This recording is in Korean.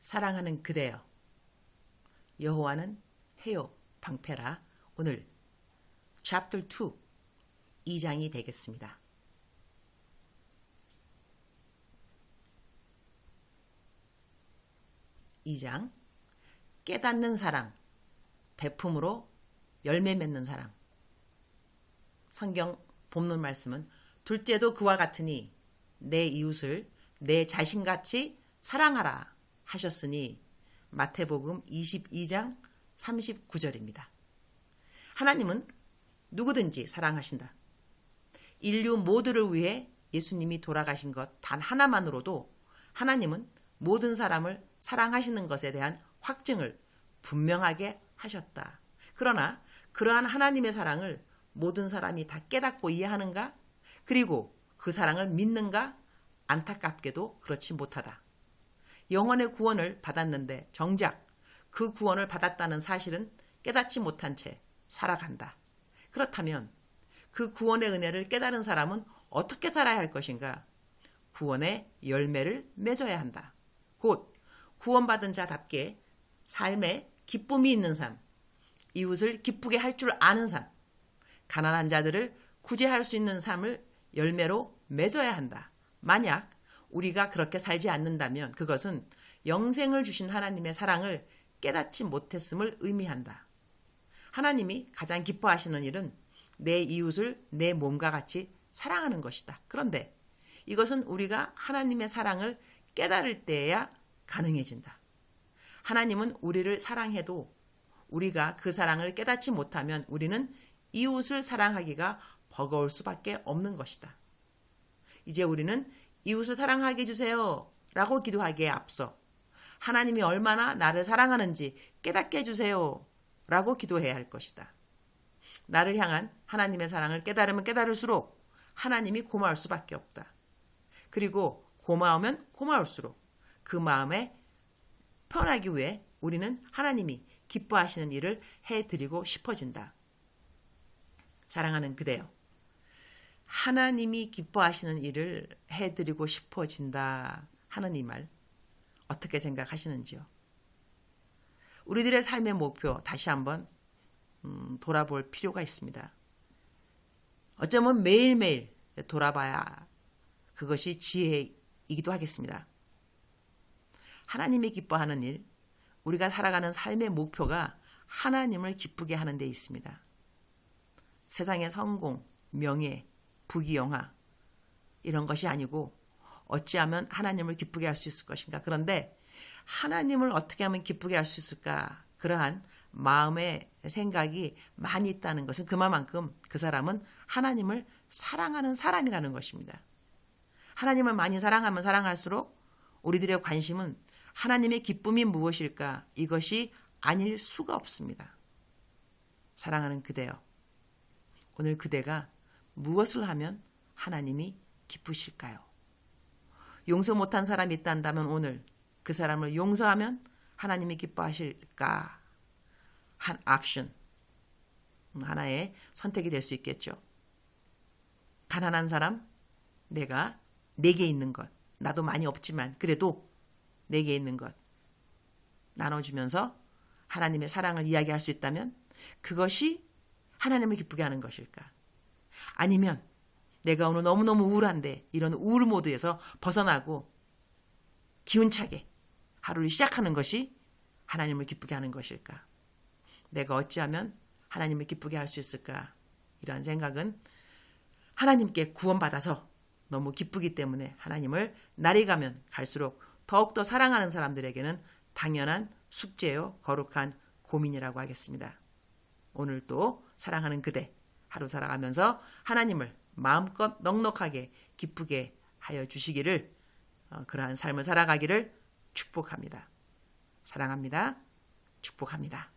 사랑하는 그대여, 여호와는 해요 방패라. 오늘 chapter 2, 2장이 되겠습니다. 2장, 깨닫는 사랑, 베품으로 열매 맺는 사랑. 성경 본문 말씀은 둘째도 그와 같으니 내 이웃을 내 자신같이 사랑하라 하셨으니 마태복음 22장 39절입니다. 하나님은 누구든지 사랑하신다. 인류 모두를 위해 예수님이 돌아가신 것 단 하나만으로도 하나님은 모든 사람을 사랑하시는 것에 대한 확증을 분명하게 하셨다. 그러나 그러한 하나님의 사랑을 모든 사람이 다 깨닫고 이해하는가? 그리고 그 사랑을 믿는가? 안타깝게도 그렇지 못하다. 영혼의 구원을 받았는데 정작 그 구원을 받았다는 사실은 깨닫지 못한 채 살아간다. 그렇다면 그 구원의 은혜를 깨달은 사람은 어떻게 살아야 할 것인가? 구원의 열매를 맺어야 한다. 곧 구원받은 자답게 삶에 기쁨이 있는 삶, 이웃을 기쁘게 할 줄 아는 삶, 가난한 자들을 구제할 수 있는 삶을 열매로 맺어야 한다. 만약 우리가 그렇게 살지 않는다면 그것은 영생을 주신 하나님의 사랑을 깨닫지 못했음을 의미한다. 하나님이 가장 기뻐하시는 일은 내 이웃을 내 몸과 같이 사랑하는 것이다. 그런데 이것은 우리가 하나님의 사랑을 깨달을 때에야 가능해진다. 하나님은 우리를 사랑해도 우리가 그 사랑을 깨닫지 못하면 우리는 이웃을 사랑하기가 버거울 수밖에 없는 것이다. 이제 우리는 이웃을 사랑하게 해주세요 라고 기도하기에 앞서 하나님이 얼마나 나를 사랑하는지 깨닫게 해주세요 라고 기도해야 할 것이다. 나를 향한 하나님의 사랑을 깨달으면 깨달을수록 하나님이 고마울 수밖에 없다. 그리고 고마우면 고마울수록 그 마음에 편하기 위해 우리는 하나님이 기뻐하시는 일을 해드리고 싶어진다. 사랑하는 그대여, 하나님이 기뻐하시는 일을 해드리고 싶어진다 하는 이 말 어떻게 생각하시는지요? 우리들의 삶의 목표 다시 한번 돌아볼 필요가 있습니다. 어쩌면 매일매일 돌아봐야 그것이 지혜이기도 하겠습니다. 하나님이 기뻐하는 일, 우리가 살아가는 삶의 목표가 하나님을 기쁘게 하는 데 있습니다. 세상의 성공, 명예, 부귀영화 이런 것이 아니고 어찌하면 하나님을 기쁘게 할 수 있을 것인가. 그런데 하나님을 어떻게 하면 기쁘게 할 수 있을까? 그러한 마음의 생각이 많이 있다는 것은 그만큼 그 사람은 하나님을 사랑하는 사람이라는 것입니다. 하나님을 많이 사랑하면 사랑할수록 우리들의 관심은 하나님의 기쁨이 무엇일까? 이것이 아닐 수가 없습니다. 사랑하는 그대여, 오늘 그대가 무엇을 하면 하나님이 기쁘실까요? 용서 못한 사람이 있다면 오늘 그 사람을 용서하면 하나님이 기뻐하실까? 한 옵션, 하나의 선택이 될 수 있겠죠. 가난한 사람, 내게 있는 것, 나도 많이 없지만 그래도 내게 있는 것 나눠주면서 하나님의 사랑을 이야기할 수 있다면 그것이 하나님을 기쁘게 하는 것일까? 아니면 내가 오늘 너무너무 우울한데 이런 우울 모드에서 벗어나고 기운차게 하루를 시작하는 것이 하나님을 기쁘게 하는 것일까? 내가 어찌하면 하나님을 기쁘게 할 수 있을까? 이러한 생각은 하나님께 구원받아서 너무 기쁘기 때문에 하나님을 날이 가면 갈수록 더욱더 사랑하는 사람들에게는 당연한 숙제요 거룩한 고민이라고 하겠습니다. 오늘 또 사랑하는 그대 하루 살아가면서 하나님을 마음껏 넉넉하게 기쁘게 하여 주시기를 그러한 삶을 살아가기를 축복합니다. 사랑합니다. 축복합니다.